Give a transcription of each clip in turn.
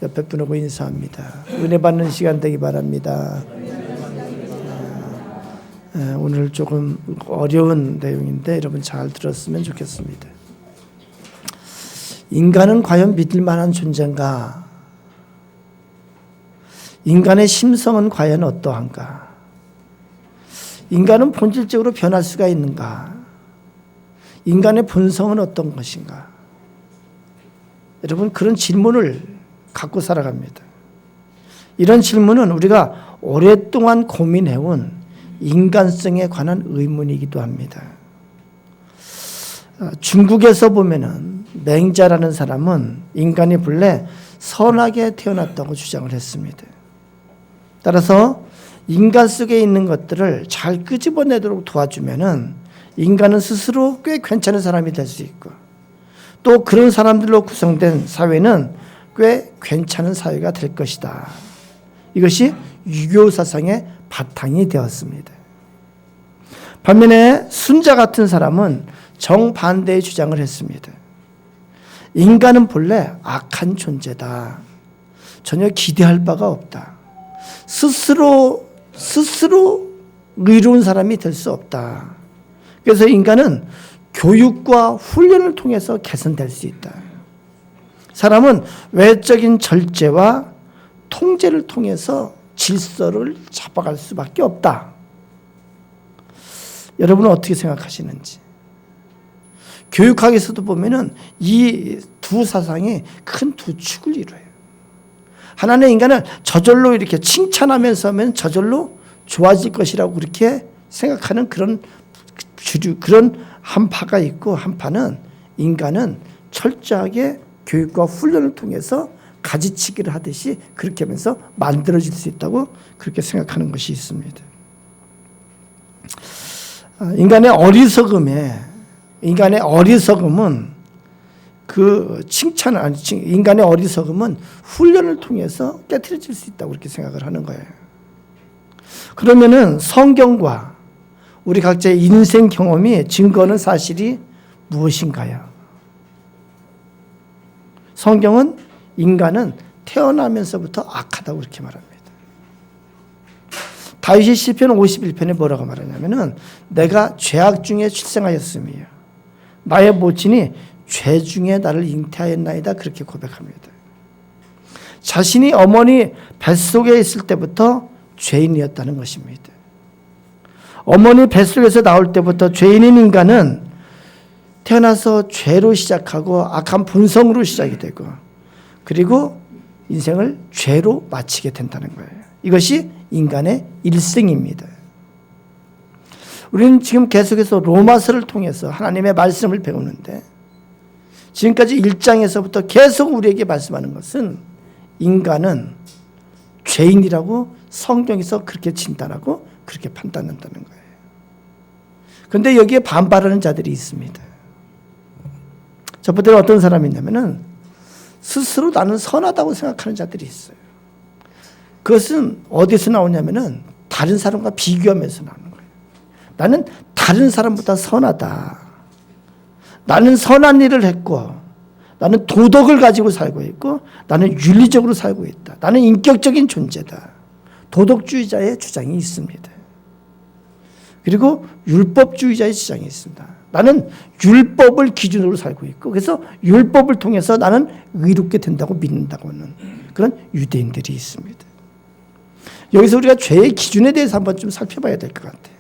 옆에 분하고 인사합니다. 은혜 받는 시간 되기 바랍니다. 오늘 조금 어려운 내용인데 여러분 잘 들었으면 좋겠습니다. 인간은 과연 믿을 만한 존재인가? 인간의 심성은 과연 어떠한가? 인간은 본질적으로 변할 수가 있는가? 인간의 본성은 어떤 것인가? 여러분, 그런 질문을 갖고 살아갑니다. 이런 질문은 우리가 오랫동안 고민해온 인간성에 관한 의문이기도 합니다. 중국에서 보면은 맹자라는 사람은 인간이 본래 선하게 태어났다고 주장을 했습니다. 따라서 인간 속에 있는 것들을 잘 끄집어내도록 도와주면은 인간은 스스로 꽤 괜찮은 사람이 될 수 있고, 또 그런 사람들로 구성된 사회는 꽤 괜찮은 사회가 될 것이다. 이것이 유교 사상의 바탕이 되었습니다. 반면에 순자 같은 사람은 정반대의 주장을 했습니다. 인간은 본래 악한 존재다. 전혀 기대할 바가 없다. 스스로 의로운 사람이 될 수 없다. 그래서 인간은 교육과 훈련을 통해서 개선될 수 있다. 사람은 외적인 절제와 통제를 통해서 질서를 잡아갈 수밖에 없다. 여러분은 어떻게 생각하시는지. 교육학에서도 보면은 이 두 사상이 큰 두 축을 이루어요. 하나는 인간을 저절로 이렇게 칭찬하면서 하면 저절로 좋아질 것이라고 그렇게 생각하는 그런 한 파가 있고, 한 파는 인간은 철저하게 교육과 훈련을 통해서 가지치기를 하듯이 그렇게 하면서 만들어질 수 있다고 그렇게 생각하는 것이 있습니다. 인간의 어리석음은 인간의 어리석음은 훈련을 통해서 깨트려질 수 있다고 그렇게 생각을 하는 거예요. 그러면은 성경과 우리 각자의 인생 경험이 증거하는 사실이 무엇인가요? 성경은 인간은 태어나면서부터 악하다고 그렇게 말합니다. 다윗이 시편 51편에 뭐라고 말하냐면은 내가 죄악 중에 출생하였으며 나의 모친이 죄 중에 나를 잉태하였나이다 그렇게 고백합니다. 자신이 어머니 뱃속에 있을 때부터 죄인이었다는 것입니다. 어머니 뱃속에서 나올 때부터 죄인인 인간은 태어나서 죄로 시작하고 악한 본성으로 시작이 되고, 그리고 인생을 죄로 마치게 된다는 거예요. 이것이 인간의 일생입니다. 우리는 지금 계속해서 로마서를 통해서 하나님의 말씀을 배우는데, 지금까지 1장에서부터 계속 우리에게 말씀하는 것은 인간은 죄인이라고 성경에서 그렇게 진단하고 그렇게 판단한다는 거예요. 그런데 여기에 반발하는 자들이 있습니다. 첫 번째는 어떤 사람이 있냐면은 스스로 나는 선하다고 생각하는 자들이 있어요. 그것은 어디서 나오냐면은 다른 사람과 비교하면서 나오는 거예요. 나는 다른 사람보다 선하다. 나는 선한 일을 했고, 나는 도덕을 가지고 살고 있고, 나는 윤리적으로 살고 있다. 나는 인격적인 존재다. 도덕주의자의 주장이 있습니다. 그리고 율법주의자의 주장이 있습니다. 나는 율법을 기준으로 살고 있고, 그래서 율법을 통해서 나는 의롭게 된다고 믿는다고 하는 그런 유대인들이 있습니다. 여기서 우리가 죄의 기준에 대해서 한번 좀 살펴봐야 될 것 같아요.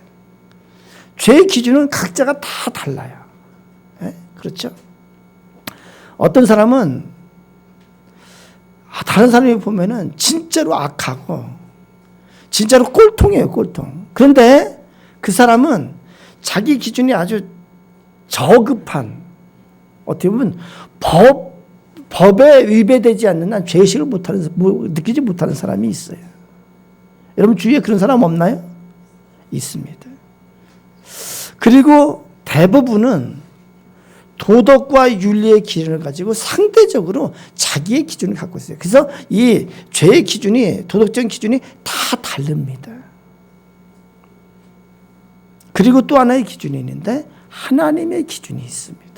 죄의 기준은 각자가 다 달라요. 네? 그렇죠? 어떤 사람은 다른 사람이 보면은 진짜로 악하고 진짜로 꼴통이에요, 꼴통. 그런데 그 사람은 자기 기준이 아주 저급한, 어떻게 보면 법에 위배되지 않는 한 죄의식을 느끼지 못하는 사람이 있어요. 여러분 주위에 그런 사람 없나요? 있습니다. 그리고 대부분은 도덕과 윤리의 기준을 가지고 상대적으로 자기의 기준을 갖고 있어요. 그래서 이 죄의 기준이, 도덕적인 기준이 다 다릅니다. 그리고 또 하나의 기준이 있는데 하나님의 기준이 있습니다.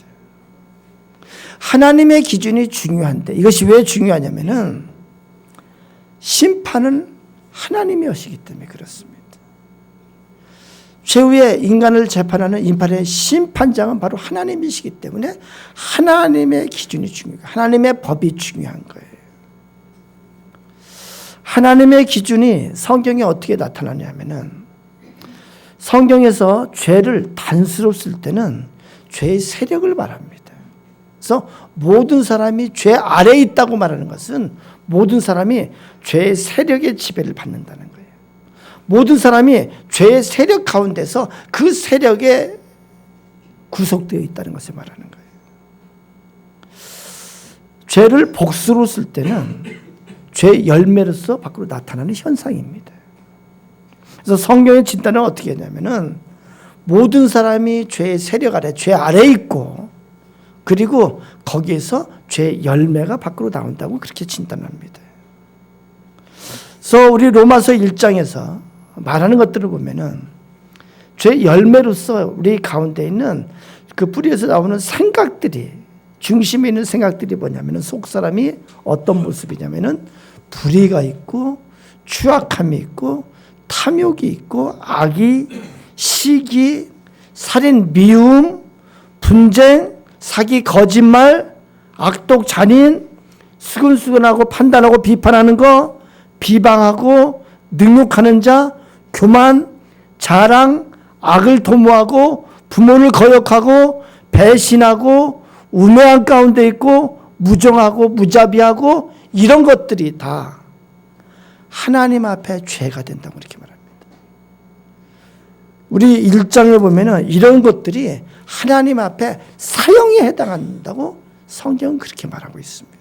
하나님의 기준이 중요한데, 이것이 왜 중요하냐면은 심판은 하나님이 하시기 때문에 그렇습니다. 최후의 인간을 재판하는 인판의 심판장은 바로 하나님이시기 때문에 하나님의 기준이 중요해요. 하나님의 법이 중요한 거예요. 하나님의 기준이 성경에 어떻게 나타나냐면은 성경에서 죄를 단수로 쓸 때는 죄의 세력을 말합니다. 그래서 모든 사람이 죄 아래에 있다고 말하는 것은 모든 사람이 죄의 세력의 지배를 받는다는 거예요. 모든 사람이 죄의 세력 가운데서 그 세력에 구속되어 있다는 것을 말하는 거예요. 죄를 복수로 쓸 때는 죄의 열매로서 밖으로 나타나는 현상입니다. 그래서 성경의 진단은 어떻게 하냐면은 모든 사람이 죄의 세력 아래, 죄 아래에 있고 그리고 거기에서 죄의 열매가 밖으로 나온다고 그렇게 진단합니다. 그래서 우리 로마서 1장에서 말하는 것들을 보면은 죄의 열매로서 우리 가운데 있는 그 뿌리에서 나오는 생각들이 중심에 있는 생각들이 뭐냐면은 속 사람이 어떤 모습이냐면은 불의가 있고 추악함이 있고 탐욕이 있고 악이 시기 살인 미움 분쟁 사기 거짓말 악독 잔인 수근수근하고 판단하고 비판하는 거 비방하고 능욕하는 자 교만 자랑 악을 도모하고 부모를 거역하고 배신하고 우매한 가운데 있고 무정하고 무자비하고 이런 것들이 다 하나님 앞에 죄가 된다고 이렇게 말합니다. 우리 1장을 보면은 이런 것들이 하나님 앞에 사형에 해당한다고 성경은 그렇게 말하고 있습니다.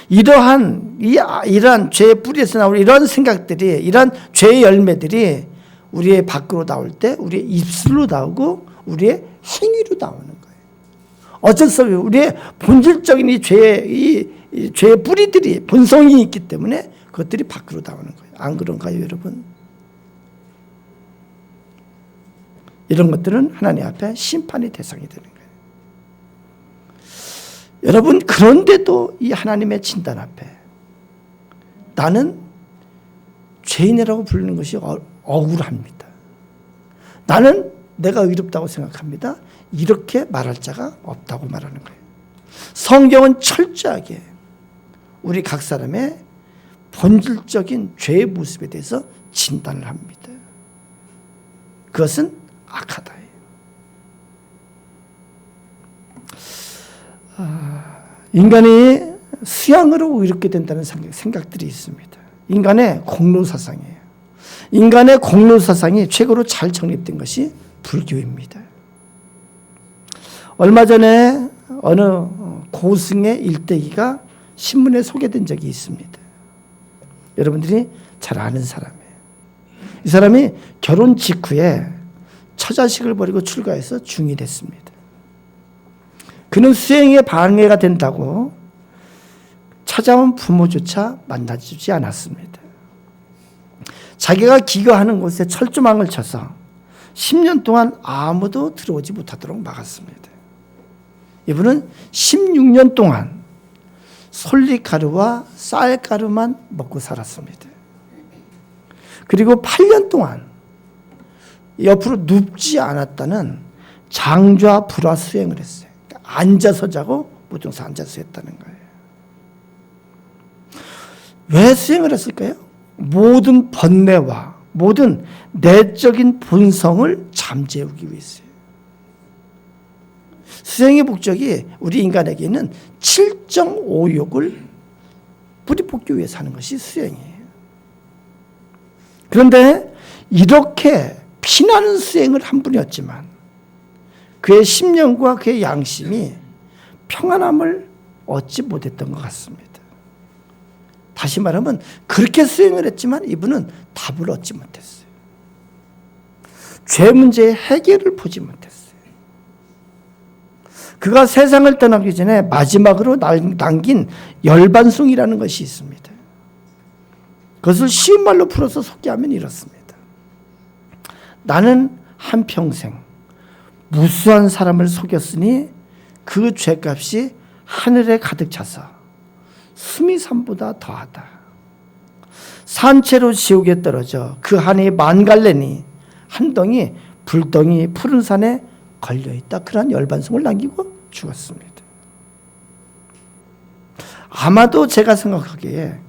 이러한 죄의 뿌리에서 나오는 이런 생각들이 이런 죄의 열매들이 우리의 밖으로 나올 때 우리의 입술로 나오고 우리의 행위로 나오는 거예요. 어쩔 수 없어요. 우리의 본질적인 이 죄의 뿌리들이 본성이 있기 때문에 그것들이 밖으로 나오는 거예요. 안 그런가요, 여러분? 이런 것들은 하나님 앞에 심판의 대상이 되는 거예요. 여러분, 그런데도 이 하나님의 진단 앞에 나는 죄인이라고 부르는 것이 억울합니다. 나는 내가 의롭다고 생각합니다. 이렇게 말할 자가 없다고 말하는 거예요. 성경은 철저하게 우리 각 사람의 본질적인 죄의 모습에 대해서 진단을 합니다. 그것은 악하다예요. 인간이 수양으로 이렇게 된다는 생각들이 있습니다. 인간의 공로사상이에요. 인간의 공로사상이 최고로 잘 정립된 것이 불교입니다. 얼마 전에 어느 고승의 일대기가 신문에 소개된 적이 있습니다. 여러분들이 잘 아는 사람이에요. 이 사람이 결혼 직후에 처자식을 버리고 출가해서 중이 됐습니다. 그는 수행에 방해가 된다고 찾아온 부모조차 만나주지 않았습니다. 자기가 기거하는 곳에 철조망을 쳐서 10년 동안 아무도 들어오지 못하도록 막았습니다. 이분은 16년 동안 솔잎가루와 쌀가루만 먹고 살았습니다. 그리고 8년 동안 옆으로 눕지 않았다는 장좌 불화 수행을 했어요. 그러니까 앉아서 자고 보통서 앉아서 했다는 거예요. 왜 수행을 했을까요? 모든 번뇌와 모든 내적인 본성을 잠재우기 위해서요. 수행의 목적이 우리 인간에게는 7.5욕을 뿌리뽑기 위해서 하는 것이 수행이에요. 그런데 이렇게 피나는 수행을 한 분이었지만 그의 심령과 그의 양심이 평안함을 얻지 못했던 것 같습니다. 다시 말하면 그렇게 수행을 했지만 이분은 답을 얻지 못했어요. 죄 문제의 해결을 보지 못했어요. 그가 세상을 떠나기 전에 마지막으로 남긴 열반송이라는 것이 있습니다. 그것을 쉬운 말로 풀어서 소개하면 이렇습니다. 나는 한평생 무수한 사람을 속였으니 그 죄값이 하늘에 가득 차서 수미산보다 더하다. 산채로 지옥에 떨어져 그 한이 만갈래니 한 덩이 불덩이 푸른 산에 걸려있다. 그러한 열반송을 남기고 죽었습니다. 아마도 제가 생각하기에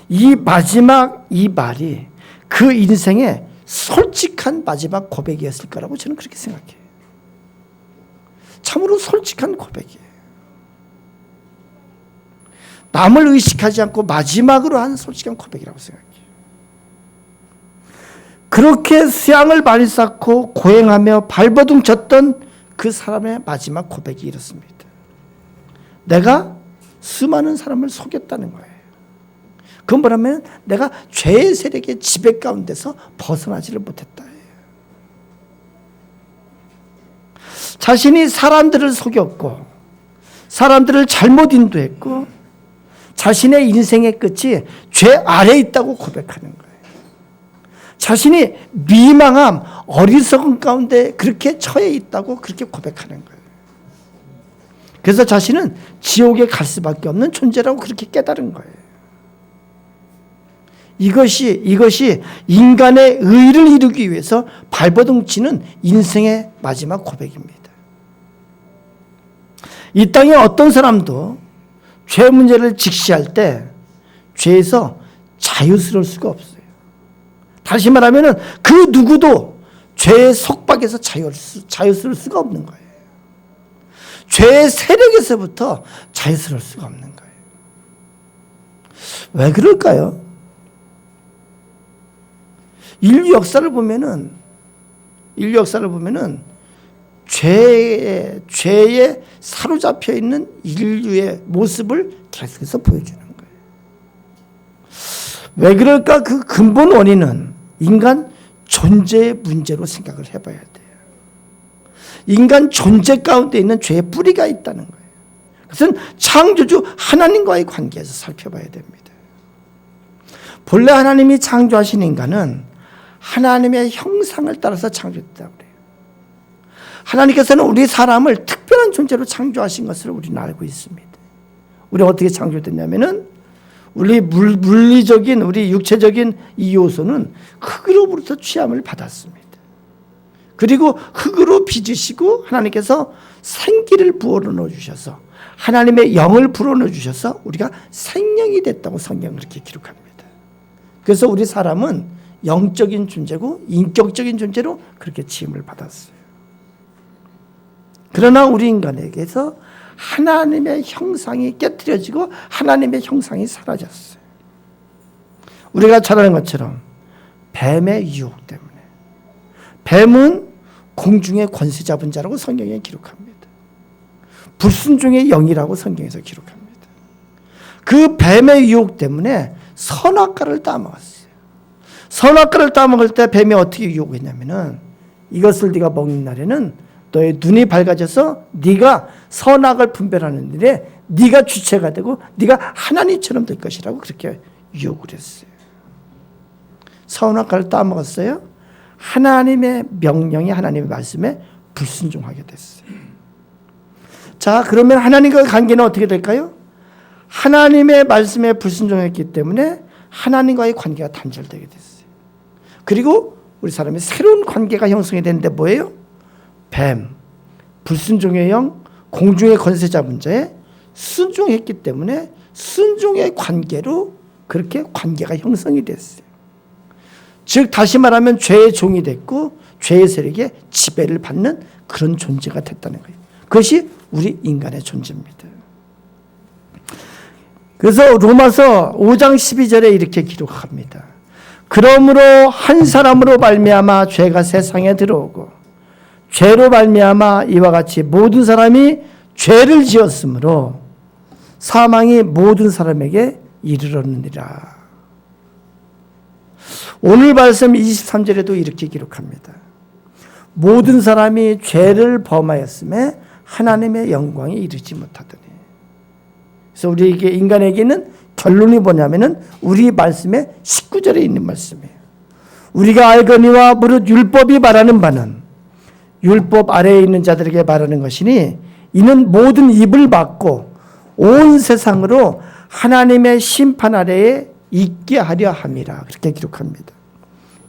이 마지막 이 말이 그 인생의 솔직한 마지막 고백이었을 거라고 저는 그렇게 생각해요. 참으로 솔직한 고백이에요. 남을 의식하지 않고 마지막으로 한 솔직한 고백이라고 생각해요. 그렇게 수양을 많이 쌓고 고행하며 발버둥 쳤던 그 사람의 마지막 고백이 이렇습니다. 내가 수많은 사람을 속였다는 거예요. 그건 뭐냐면 내가 죄의 세력의 지배 가운데서 벗어나지를 못했다. 자신이 사람들을 속였고 사람들을 잘못 인도했고 자신의 인생의 끝이 죄 아래에 있다고 고백하는 거예요. 자신이 미망함, 어리석은 가운데 그렇게 처해 있다고 그렇게 고백하는 거예요. 그래서 자신은 지옥에 갈 수밖에 없는 존재라고 그렇게 깨달은 거예요. 이것이 인간의 의를 이루기 위해서 발버둥 치는 인생의 마지막 고백입니다. 이 땅에 어떤 사람도 죄 문제를 직시할 때 죄에서 자유스러울 수가 없어요. 다시 말하면 그 누구도 죄의 속박에서 자유스러울 수가 없는 거예요. 죄의 세력에서부터 자유스러울 수가 없는 거예요. 왜 그럴까요? 인류 역사를 보면은 죄에 사로잡혀 있는 인류의 모습을 계속해서 보여주는 거예요. 왜 그럴까? 그 근본 원인은 인간 존재의 문제로 생각을 해봐야 돼요. 인간 존재 가운데 있는 죄의 뿌리가 있다는 거예요. 그것은 창조주 하나님과의 관계에서 살펴봐야 됩니다. 본래 하나님이 창조하신 인간은 하나님의 형상을 따라서 창조했다고 그래요. 하나님께서는 우리 사람을 특별한 존재로 창조하신 것을 우리는 알고 있습니다. 우리가 어떻게 창조됐냐면은 우리 물리적인 우리 육체적인 이 요소는 흙으로부터 취함을 받았습니다. 그리고 흙으로 빚으시고 하나님께서 생기를 부어넣어 주셔서 하나님의 영을 불어넣어 주셔서 우리가 생명이 됐다고 성경은 그렇게 기록합니다. 그래서 우리 사람은 영적인 존재고 인격적인 존재로 그렇게 지음을 받았어요. 그러나 우리 인간에게서 하나님의 형상이 깨트려지고 하나님의 형상이 사라졌어요. 우리가 잘 아는 것처럼 뱀의 유혹 때문에. 뱀은 공중의 권세 잡은 자라고 성경에 기록합니다. 불순종의 영이라고 성경에서 기록합니다. 그 뱀의 유혹 때문에 선악과를 따먹었어요. 선악과를 따먹을 때 뱀이 어떻게 유혹했냐면은 이것을 네가 먹는 날에는 너의 눈이 밝아져서 네가 선악을 분별하는 일에 네가 주체가 되고 네가 하나님처럼 될 것이라고 그렇게 유혹을 했어요. 선악과를 따먹었어요. 하나님의 명령에 하나님의 말씀에 불순종하게 됐어요. 자, 그러면 하나님과의 관계는 어떻게 될까요? 하나님의 말씀에 불순종했기 때문에 하나님과의 관계가 단절되게 됐어요. 그리고 우리 사람이 새로운 관계가 형성이 되는데 뭐예요? 뱀, 불순종의 영, 공중의 권세 잡은 자에 순종했기 때문에 순종의 관계로 그렇게 관계가 형성이 됐어요. 즉 다시 말하면 죄의 종이 됐고 죄의 세력에 지배를 받는 그런 존재가 됐다는 거예요. 그것이 우리 인간의 존재입니다. 그래서 로마서 5장 12절에 이렇게 기록합니다. 그러므로 한 사람으로 말미암아 죄가 세상에 들어오고 죄로 말미암아 이와 같이 모든 사람이 죄를 지었으므로 사망이 모든 사람에게 이르렀느니라. 오늘 말씀 23절에도 이렇게 기록합니다. 모든 사람이 죄를 범하였음에 하나님의 영광에 이르지 못하더니. 그래서 우리에게 인간에게는 결론이 뭐냐면은 우리 말씀의 19절에 있는 말씀이에요. 우리가 알거니와 무릇 율법이 말하는 바는 율법 아래에 있는 자들에게 말하는 것이니 이는 모든 입을 막고 온 세상으로 하나님의 심판 아래에 있게 하려 함이라 그렇게 기록합니다.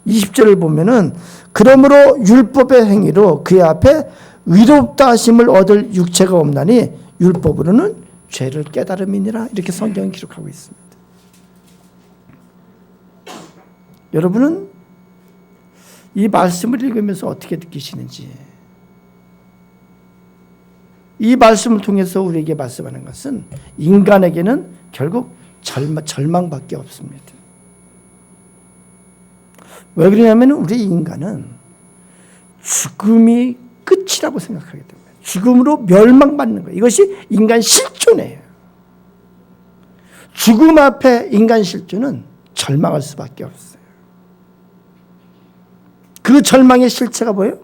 20절을 보면은 그러므로 율법의 행위로 그의 앞에 의롭다 하심을 얻을 육체가 없나니 율법으로는 죄를 깨달음이니라 이렇게 성경은 기록하고 있습니다. 여러분은 이 말씀을 읽으면서 어떻게 느끼시는지, 이 말씀을 통해서 우리에게 말씀하는 것은 인간에게는 결국 절망밖에 없습니다. 왜 그러냐면 우리 인간은 죽음이 끝이라고 생각하기 때문에 죽음으로 멸망받는 거예요. 이것이 인간 실존이에요. 죽음 앞에 인간 실존은 절망할 수밖에 없어요. 그 절망의 실체가 뭐예요?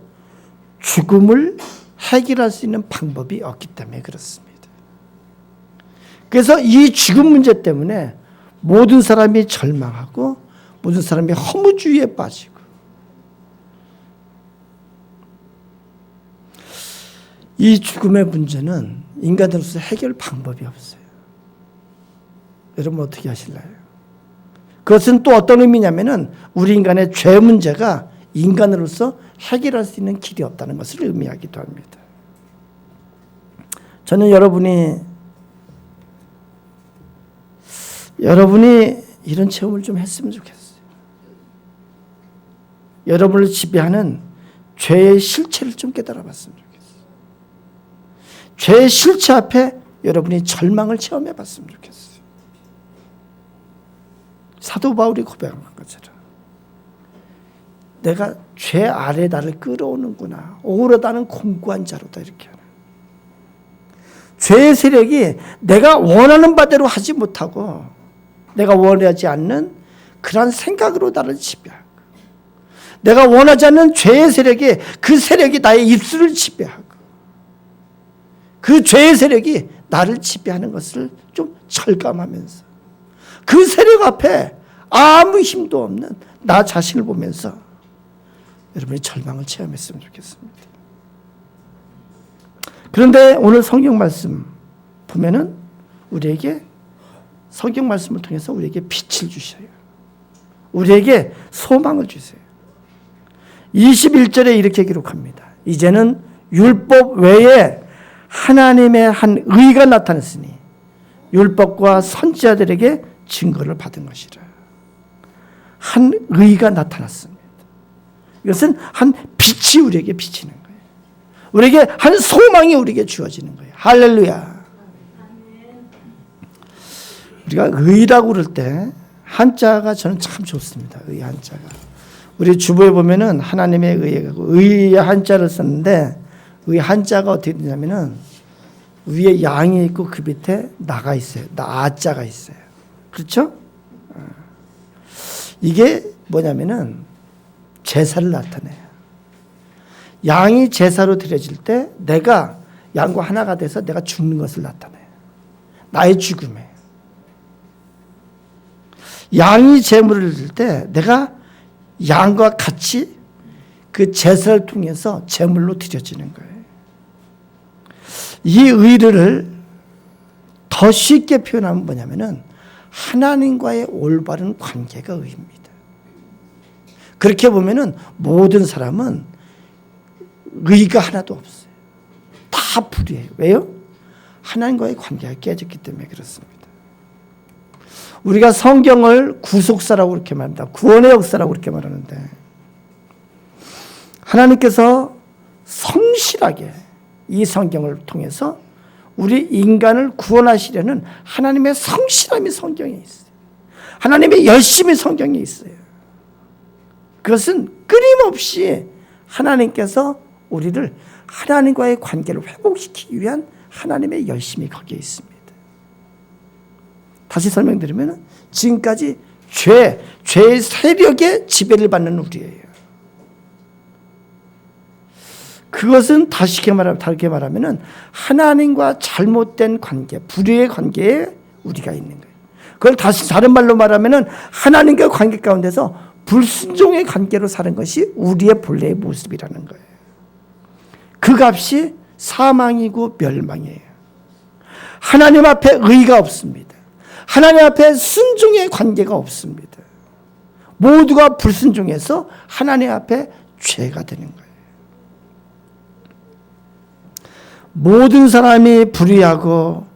죽음을 해결할 수 있는 방법이 없기 때문에 그렇습니다. 그래서 이 죽음 문제 때문에 모든 사람이 절망하고 모든 사람이 허무주의에 빠지고, 이 죽음의 문제는 인간으로서 해결 방법이 없어요. 여러분 어떻게 하실래요? 그것은 또 어떤 의미냐면은 우리 인간의 죄 문제가 인간으로서 해결할 수 있는 길이 없다는 것을 의미하기도 합니다. 저는 여러분이 이런 체험을 좀 했으면 좋겠어요. 여러분을 지배하는 죄의 실체를 좀 깨달아 봤으면 좋겠어요. 죄의 실체 앞에 여러분이 절망을 체험해 봤으면 좋겠어요. 사도 바울이 고백한 것처럼 내가 죄 아래 나를 끌어오는구나. 오르다는 공고한 자로다 이렇게 하는. 죄의 세력이 내가 원하는 바대로 하지 못하고 내가 원하지 않는 그런 생각으로 나를 지배하고, 내가 원하지 않는 죄의 세력이 그 세력이 나의 입술을 지배하고, 그 죄의 세력이 나를 지배하는 것을 좀 철감하면서 그 세력 앞에 아무 힘도 없는 나 자신을 보면서 여러분이 절망을 체험했으면 좋겠습니다. 그런데 오늘 성경 말씀 보면은 우리에게 성경 말씀을 통해서 우리에게 빛을 주셔요. 우리에게 소망을 주세요. 21절에 이렇게 기록합니다. 이제는 율법 외에 하나님의 한 의가 나타났으니 율법과 선지자들에게 증거를 받은 것이라. 한 의가 나타났습니다. 이것은 한 빛이 우리에게 비치는 거예요. 우리에게 한 소망이 우리에게 주어지는 거예요. 할렐루야. 우리가 의라고 그럴 때 한자가 저는 참 좋습니다. 의 한자가. 우리 주보에 보면은 하나님의 의의 한자를 썼는데, 의 한자가 어떻게 되냐면은 위에 양이 있고 그 밑에 나가 있어요. 나자가 있어요. 그렇죠? 이게 뭐냐면은 제사를 나타내요. 양이 제사로 드려질 때 내가 양과 하나가 돼서 내가 죽는 것을 나타내요. 나의 죽음에. 양이 제물을 드릴 때 내가 양과 같이 그 제사를 통해서 제물로 드려지는 거예요. 이 의를 더 쉽게 표현하면 뭐냐면은 하나님과의 올바른 관계가 의입니다. 그렇게 보면은 모든 사람은 의가 하나도 없어요. 다 불의해요. 왜요? 하나님과의 관계가 깨졌기 때문에 그렇습니다. 우리가 성경을 구속사라고 그렇게 말합니다. 구원의 역사라고 그렇게 말하는데, 하나님께서 성실하게 이 성경을 통해서 우리 인간을 구원하시려는 하나님의 성실함이 성경에 있어요. 하나님의 열심이 성경에 있어요. 그것은 끊임없이 하나님께서 우리를 하나님과의 관계를 회복시키기 위한 하나님의 열심이 거기에 있습니다. 다시 설명드리면 지금까지 죄의 세력의 지배를 받는 우리예요. 그것은 다르게 말하면 하나님과 잘못된 관계, 불의의 관계에 우리가 있는 거예요. 그걸 다른 말로 말하면 하나님과 관계 가운데서 불순종의 관계로 사는 것이 우리의 본래의 모습이라는 거예요. 그 값이 사망이고 멸망이에요. 하나님 앞에 의가 없습니다. 하나님 앞에 순종의 관계가 없습니다. 모두가 불순종해서 하나님 앞에 죄가 되는 거예요. 모든 사람이 불의하고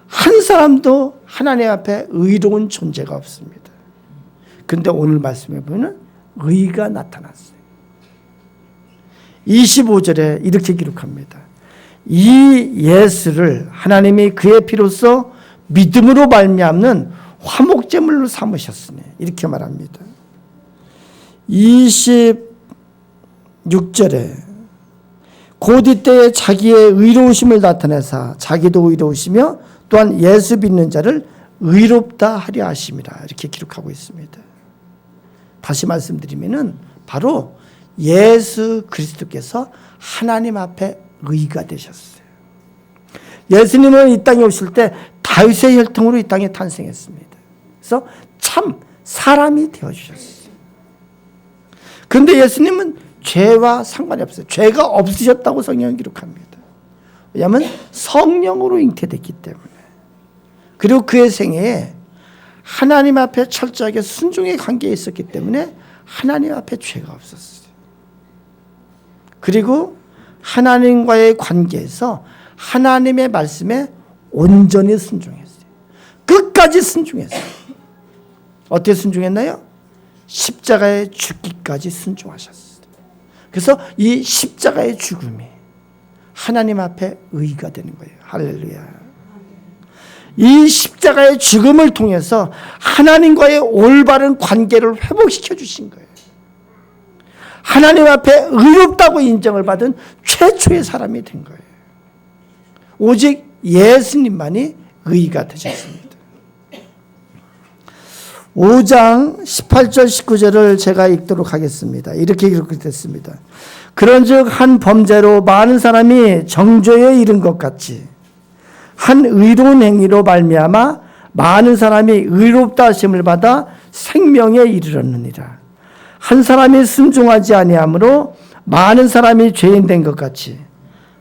한 사람도 하나님 앞에 의로운 존재가 없습니다. 그런데 오늘 말씀해 보면 의가 나타났어요. 25절에 이렇게 기록합니다. 이 예수를 하나님이 그의 피로써 믿음으로 말미암는 화목제물로 삼으셨으니, 이렇게 말합니다. 26절에 곧 이때에 자기의 의로우심을 나타내사 자기도 의로우시며 또한 예수 믿는 자를 의롭다 하려 하심이라, 이렇게 기록하고 있습니다. 다시 말씀드리면은 바로 예수 그리스도께서 하나님 앞에 의가 되셨어요. 예수님은 이 땅에 오실 때 다윗의 혈통으로 이 땅에 탄생했습니다. 그래서 참 사람이 되어주셨어요. 그런데 예수님은 죄와 상관이 없어요. 죄가 없으셨다고 성경은 기록합니다. 왜냐하면 성령으로 잉태됐기 때문에. 그리고 그의 생애에 하나님 앞에 철저하게 순종의 관계에 있었기 때문에 하나님 앞에 죄가 없었어요. 그리고 하나님과의 관계에서 하나님의 말씀에 온전히 순종했어요. 끝까지 순종했어요. 어떻게 순종했나요? 십자가에 죽기까지 순종하셨어요. 그래서 이 십자가의 죽음이 하나님 앞에 의가 되는 거예요. 할렐루야. 이 십자가의 죽음을 통해서 하나님과의 올바른 관계를 회복시켜 주신 거예요. 하나님 앞에 의롭다고 인정을 받은 최초의 사람이 된 거예요. 오직 예수님만이 의가 되셨습니다. 5장 18절 19절을 제가 읽도록 하겠습니다. 이렇게 기록됐습니다. 그런즉 한 범죄로 많은 사람이 정죄에 이른 것 같이 한 의로운 행위로 말미암아 많은 사람이 의롭다 하심을 받아 생명에 이르렀느니라. 한 사람이 순종하지 아니하므로 많은 사람이 죄인 된 것 같이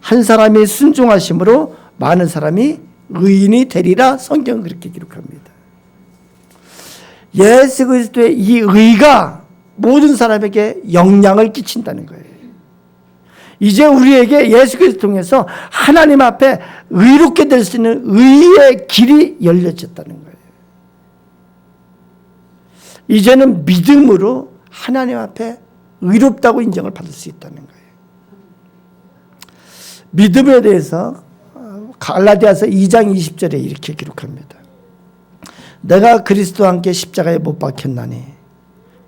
한 사람이 순종하심으로 많은 사람이 의인이 되리라. 성경은 그렇게 기록합니다. 예수 그리스도의 이 의가 모든 사람에게 영향을 끼친다는 거예요. 이제 우리에게 예수 그리스도 통해서 하나님 앞에 의롭게 될 수 있는 의의 길이 열려졌다는 거예요. 이제는 믿음으로 하나님 앞에 의롭다고 인정을 받을 수 있다는 거예요. 믿음에 대해서 갈라디아서 2장 20절에 이렇게 기록합니다. 내가 그리스도와 함께 십자가에 못 박혔나니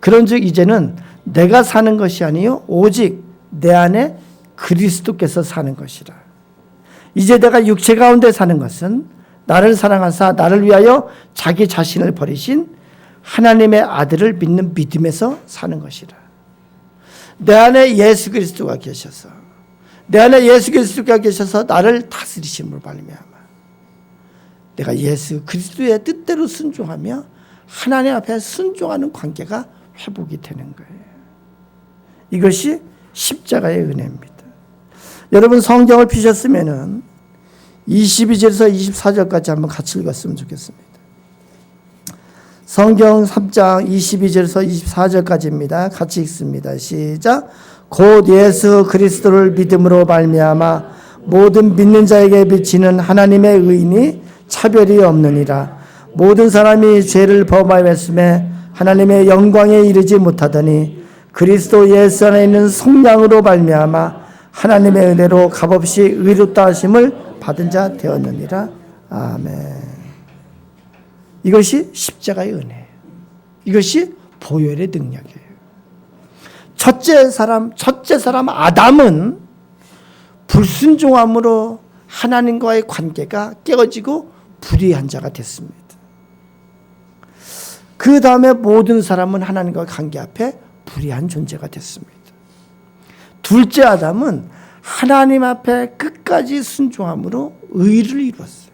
그런즉 이제는 내가 사는 것이 아니요 오직 내 안에 그리스도께서 사는 것이라. 이제 내가 육체 가운데 사는 것은 나를 사랑하사 나를 위하여 자기 자신을 버리신 하나님의 아들을 믿는 믿음에서 사는 것이라. 내 안에 예수 그리스도가 계셔서 내 안에 예수 그리스도가 계셔서 나를 다스리심으로 말미암아 내가 예수 그리스도의 뜻대로 순종하며 하나님 앞에 순종하는 관계가 회복이 되는 거예요. 이것이 십자가의 은혜입니다. 여러분 성경을 피셨으면은 22절에서 24절까지 한번 같이 읽었으면 좋겠습니다. 성경 3장 22절에서 24절까지입니다. 같이 읽습니다. 시작. 곧 예수 그리스도를 믿음으로 말미암아 모든 믿는 자에게 비치는 하나님의 의인이 차별이 없느니라. 모든 사람이 죄를 범하였음에 하나님의 영광에 이르지 못하더니 그리스도 예수 안에 있는 성량으로 말미암아 하나님의 은혜로 값없이 의롭다 하심을 받은 자 되었느니라. 아멘. 이것이 십자가의 은혜예요. 이것이 보혈의 능력이에요. 첫째 사람 아담은 불순종함으로 하나님과의 관계가 깨어지고 불의한 자가 됐습니다. 그 다음에 모든 사람은 하나님과 관계 앞에 불의한 존재가 됐습니다. 둘째 아담은 하나님 앞에 끝까지 순종함으로 의를 이루었어요.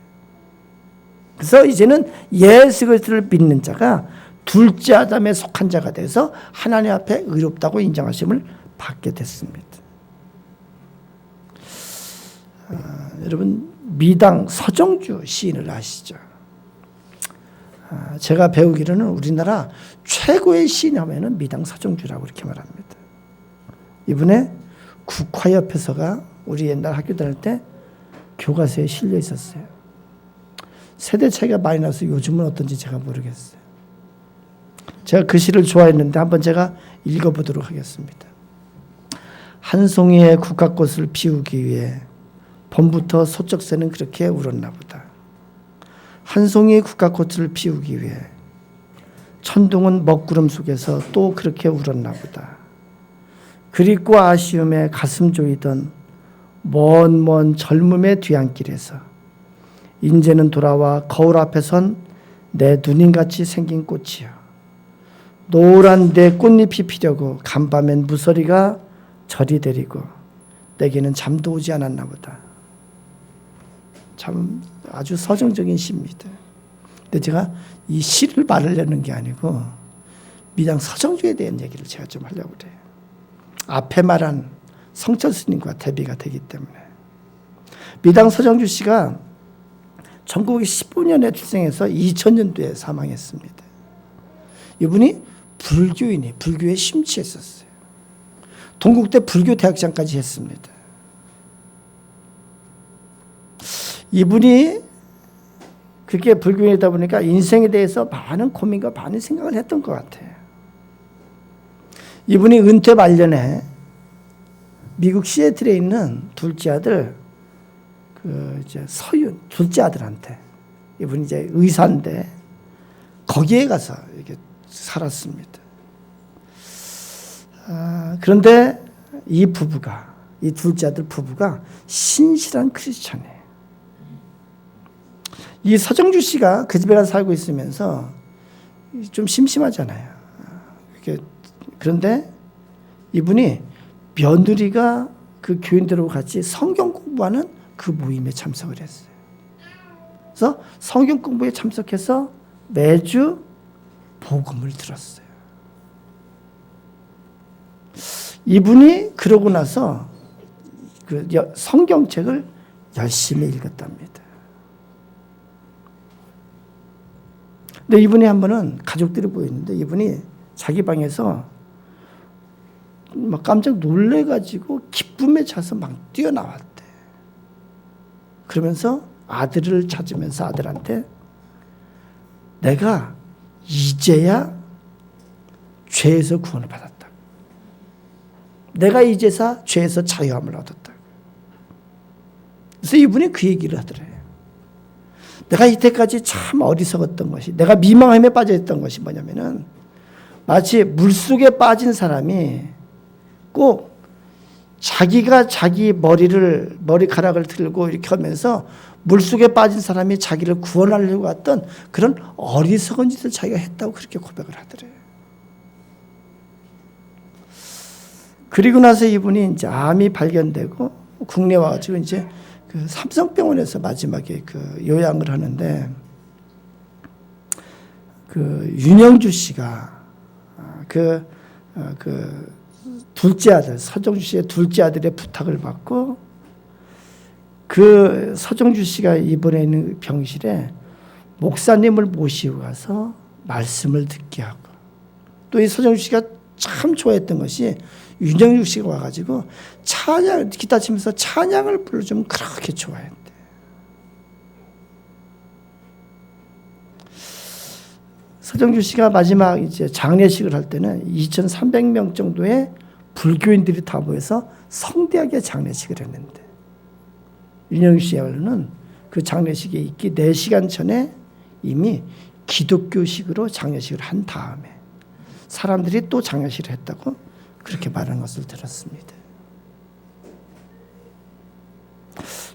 그래서 이제는 예수 그리스도를 믿는 자가 둘째 아담에 속한 자가 돼서 하나님 앞에 의롭다고 인정하심을 받게 됐습니다. 여러분 미당 서정주 시인을 아시죠? 제가 배우기로는 우리나라 최고의 시인하면은 미당 서정주라고 이렇게 말합니다. 이분의 국화협회서가 우리 옛날 학교 다닐 때 교과서에 실려 있었어요. 세대 차이가 많이 나서 요즘은 어떤지 제가 모르겠어요. 제가 그 시를 좋아했는데 한번 제가 읽어보도록 하겠습니다. 한 송이의 국화꽃을 피우기 위해 봄부터 소쩍새는 그렇게 울었나 보다. 한 송이의 국화꽃을 피우기 위해 천둥은 먹구름 속에서 또 그렇게 울었나 보다. 그립고 아쉬움에 가슴 조이던 먼 젊음의 뒤안길에서 인제는 돌아와 거울 앞에 선 내 누님같이 생긴 꽃이여. 노란 내 꽃잎이 피려고 간밤엔 무서리가 저리 데리고 내게는 잠도 오지 않았나 보다. 참 아주 서정적인 시입니다. 근데 제가 이 시를 말하려는 게 아니고 미당 서정주에 대한 얘기를 제가 좀 하려고 그래요. 앞에 말한 성철 스님과 대비가 되기 때문에. 미당 서정주 씨가 1915년에 출생해서 2000년도에 사망했습니다. 이분이 불교에 심취했었어요. 동국대 불교대학장까지 했습니다. 이분이 그렇게 불교인이다 보니까 인생에 대해서 많은 고민과 많은 생각을 했던 것 같아요. 이분이 은퇴 말년에 미국 시애틀에 있는 둘째 아들, 이제 서윤, 둘째 아들한테, 이분이 이제 의사인데, 거기에 가서 이렇게 살았습니다. 그런데 이 둘째 아들 부부가 신실한 크리스천이에요. 이 서정주 씨가 그 집에 가서 살고 있으면서 좀 심심하잖아요. 그런데 이분이 며느리가 그 교인들하고 같이 성경 공부하는 그 모임에 참석을 했어요. 그래서 성경 공부에 참석해서 매주 복음을 들었어요. 이분이 그러고 나서 그 성경책을 열심히 읽었답니다. 근데 이분이 한 번은 가족들이 보였는데 이분이 자기 방에서 막 깜짝 놀래가지고 기쁨에 차서 막 뛰어나왔대. 그러면서 아들을 찾으면서 아들한테 내가 이제야 죄에서 구원을 받았다. 내가 이제서 죄에서 자유함을 얻었다. 그래서 이분이 그 얘기를 하더래요. 내가 이때까지 참 어리석었던 것이, 내가 미망함에 빠져있던 것이 뭐냐면은 마치 물속에 빠진 사람이 꼭 자기가 자기 머리카락을 들고 이렇게 하면서 물속에 빠진 사람이 자기를 구원하려고 했던 그런 어리석은 짓을 자기가 했다고 그렇게 고백을 하더래요. 그리고 나서 이분이 이제 암이 발견되고 국내에 와가지고 이제 그 삼성병원에서 마지막에 그 요양을 하는데 그 윤영주 씨가 그 둘째 아들, 서정주 씨의 둘째 아들의 부탁을 받고 그 서정주 씨가 입원해 있는 병실에 목사님을 모시고 가서 말씀을 듣게 하고 또 이 서정주 씨가 참 좋아했던 것이 윤영주 씨가 와가지고 기타 치면서 찬양을 불러주면 그렇게 좋아했대. 서정주 씨가 마지막 이제 장례식을 할 때는 2,300명 정도의 불교인들이 다 모여서 성대하게 장례식을 했는데 윤영주 씨야말로는 그 장례식에 있기 4시간 전에 이미 기독교식으로 장례식을 한 다음에 사람들이 또 장례식을 했다고 그렇게 말하는 것을 들었습니다.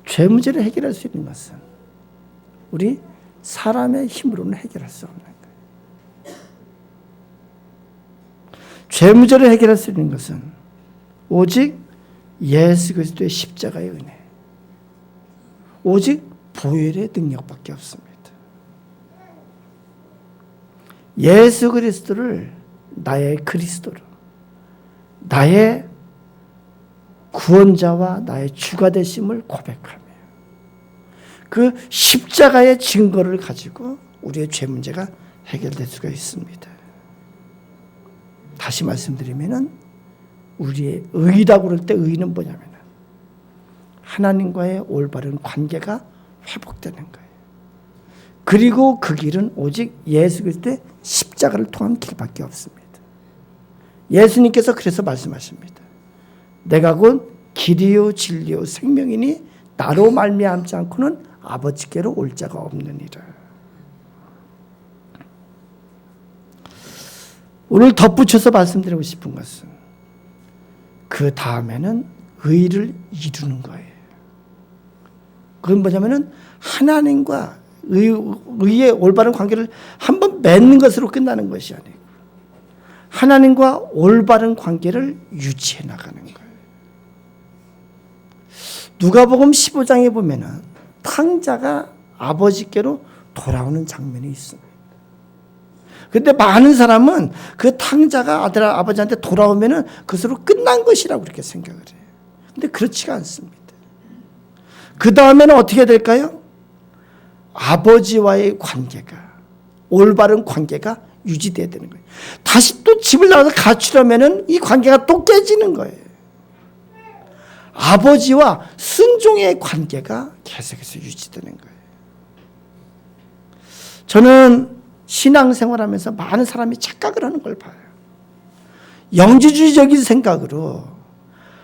죄 문제를 해결할 수 있는 것은 우리 사람의 힘으로는 해결할 수 없는 거예요. 죄 문제를 해결할 수 있는 것은 오직 예수 그리스도의 십자가의 은혜, 오직 보혈의 능력밖에 없습니다. 예수 그리스도를 나의 그리스도로, 나의 구원자와 나의 주가 되심을 고백하며 그 십자가의 증거를 가지고 우리의 죄 문제가 해결될 수가 있습니다. 다시 말씀드리면은 우리의 의라고 그럴 때 의는 뭐냐면 하나님과의 올바른 관계가 회복되는 거예요. 그리고 그 길은 오직 예수 그리스도의 십자가를 통한 길밖에 없습니다. 예수님께서 그래서 말씀하십니다. 내가 곧 길이요 진리요 생명이니 나로 말미암지 않고는 아버지께로 올 자가 없느니라. 오늘 덧붙여서 말씀드리고 싶은 것은 그 다음에는 의를 이루는 거예요. 그건 뭐냐면은 하나님과 의의 올바른 관계를 한번 맺는 것으로 끝나는 것이 아니고 하나님과 올바른 관계를 유지해 나가는 거예요. 누가복음 15장에 보면은 탕자가 아버지께로 돌아오는 장면이 있습니다. 그런데 많은 사람은 그 탕자가 아버지한테 돌아오면은 그것으로 끝난 것이라고 그렇게 생각을 해요. 근데 그렇지가 않습니다. 그 다음에는 어떻게 될까요? 아버지와의 관계가, 올바른 관계가 유지돼야 되는 거예요. 다시 또 집을 나가서 가출하면은 이 관계가 또 깨지는 거예요. 아버지와 순종의 관계가 계속해서 유지되는 거예요. 저는 신앙생활하면서 많은 사람이 착각을 하는 걸 봐요. 영지주의적인 생각으로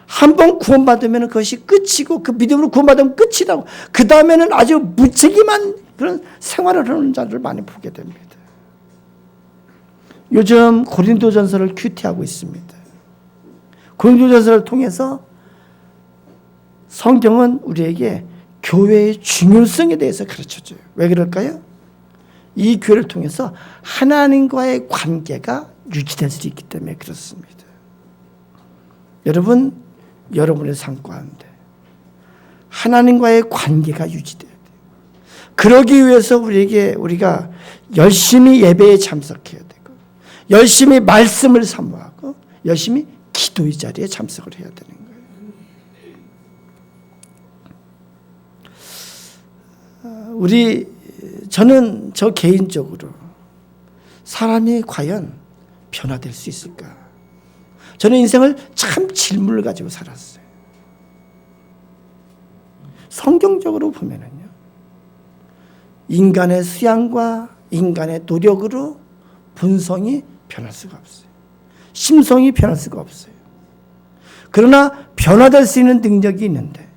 한번 구원받으면 그것이 끝이고 그 믿음으로 구원받으면 끝이라고 그 다음에는 아주 무책임한 그런 생활을 하는 자들을 많이 보게 됩니다. 요즘 고린도전서를 큐티하고 있습니다. 고린도전서를 통해서 성경은 우리에게 교회의 중요성에 대해서 가르쳐줘요. 왜 그럴까요? 이 교회를 통해서 하나님과의 관계가 유지될 수 있기 때문에 그렇습니다. 여러분, 여러분의 삶 가운데 하나님과의 관계가 유지돼야 돼요. 그러기 위해서 우리가 열심히 예배에 참석해야 되고 열심히 말씀을 사모하고 열심히 기도의 자리에 참석을 해야 되는 거예요. 저는 저 개인적으로 사람이 과연 변화될 수 있을까? 저는 인생을 참 질문을 가지고 살았어요. 성경적으로 보면은요, 인간의 수양과 인간의 노력으로 본성이 변할 수가 없어요. 심성이 변할 수가 없어요. 그러나 변화될 수 있는 능력이 있는데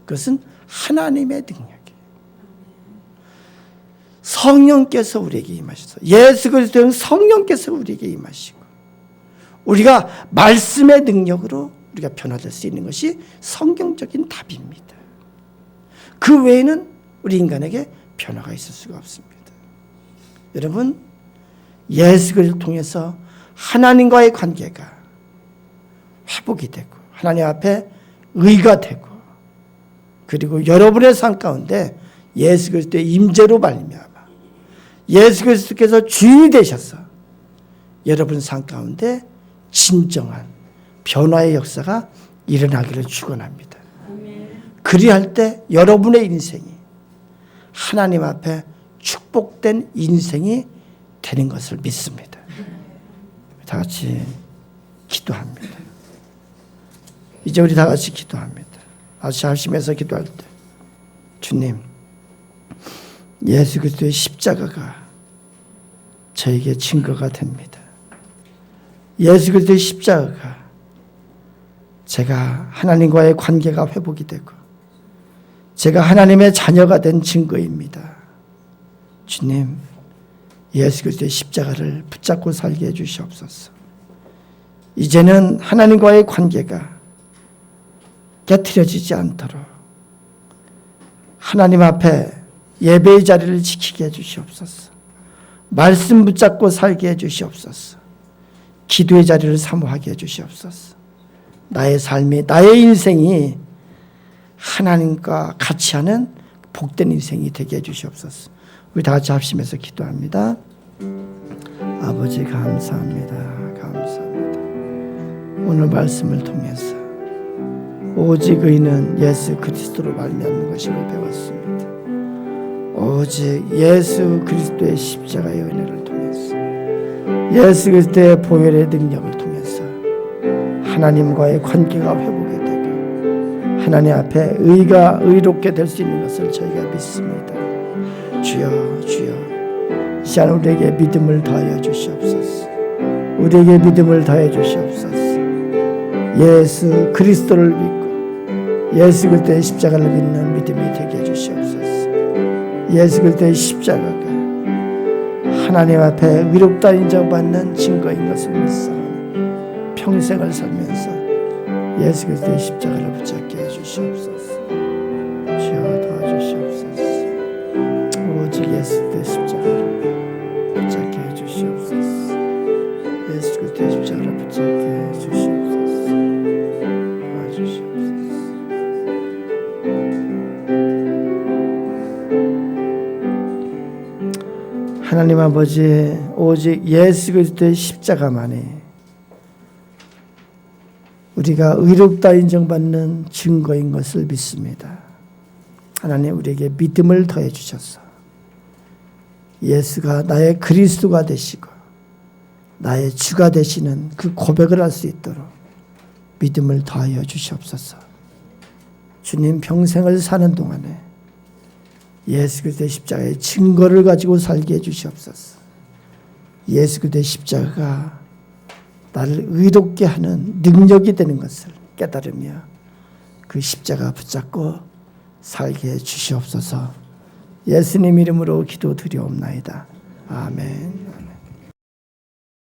그것은 하나님의 능력이에요. 성령께서 우리에게 임하셔서 예수 그리스도는 성령께서 우리에게 임하시고 우리가 말씀의 능력으로 우리가 변화될 수 있는 것이 성경적인 답입니다. 그 외에는 우리 인간에게 변화가 있을 수가 없습니다. 여러분, 예수 그리스도를 통해서 하나님과의 관계가 회복이 되고 하나님 앞에 의가 되고 그리고 여러분의 삶 가운데 예수 그리스도의 임재로 말미암아 예수 그리스도께서 주인이 되셔서 여러분 삶 가운데 진정한 변화의 역사가 일어나기를 축원합니다. 그리할 때 여러분의 인생이 하나님 앞에 축복된 인생이 되는 것을 믿습니다. 다 같이 기도합니다. 이제 우리 다 같이 기도합니다. 다시 하시면서 기도할 때 주님, 예수 그리스도의 십자가가 저에게 증거가 됩니다. 예수 그리스도의 십자가가 제가 하나님과의 관계가 회복이 되고 제가 하나님의 자녀가 된 증거입니다. 주님, 예수 그리스도의 십자가를 붙잡고 살게 해주시옵소서. 이제는 하나님과의 관계가 깨트려지지 않도록 하나님 앞에 예배의 자리를 지키게 해주시옵소서. 말씀 붙잡고 살게 해주시옵소서. 기도의 자리를 사모하게 해주시옵소서. 나의 삶이, 나의 인생이 하나님과 같이 하는 복된 인생이 되게 해주시옵소서. 우리 다 같이 합심해서 기도합니다. 아버지 감사합니다. 감사합니다. 오늘 말씀을 통해서 오직 의는 예수 그리스도로 말미암는 것임을 배웠습니다. 오직 예수 그리스도의 십자가의 은혜를 통해서, 예수 그리스도의 보혈의 능력을 통해서 하나님과의 관계가 회복이 되고 하나님 앞에 의롭게 될 수 있는 것을 저희가 믿습니다. 주여, 주여, 이 시간 우리에게 믿음을 더하여 주시옵소서. 우리에게 믿음을 더해 주시옵소서. 예수 그리스도를 믿고 예수 그리스도의 십자가를 믿는 믿음이 되게 해 주시옵소서. 예수 그리스도의 십자가가 하나님 앞에 의롭다 인정받는 증거인 것을 믿사오니 평생을 살면서 예수 그리스도의 십자가를 붙잡게 해 주시옵소서. 주여, 도와주시옵소서. 오직 예수 그리스도의 십자가를 붙잡게 해 주시옵소서. 예수 그리스도의 십자가를 붙잡게 해 주시옵소서. 도와주시옵소서. 하나님 아버지, 오직 예수 그리스도의 십자가만이 우리가 의롭다 인정받는 증거인 것을 믿습니다. 하나님, 우리에게 믿음을 더해 주셔서 예수가 나의 그리스도가 되시고 나의 주가 되시는 그 고백을 할 수 있도록 믿음을 더하여 주시옵소서. 주님, 평생을 사는 동안에 예수 그리스도의 십자가의 증거를 가지고 살게 해 주시옵소서. 예수 그리스도의 십자가가 나를 의롭게 하는 능력이 되는 것을 깨달으며 그 십자가 붙잡고 살게 해 주시옵소서. 예수님 이름으로 기도드리옵나이다. 아멘.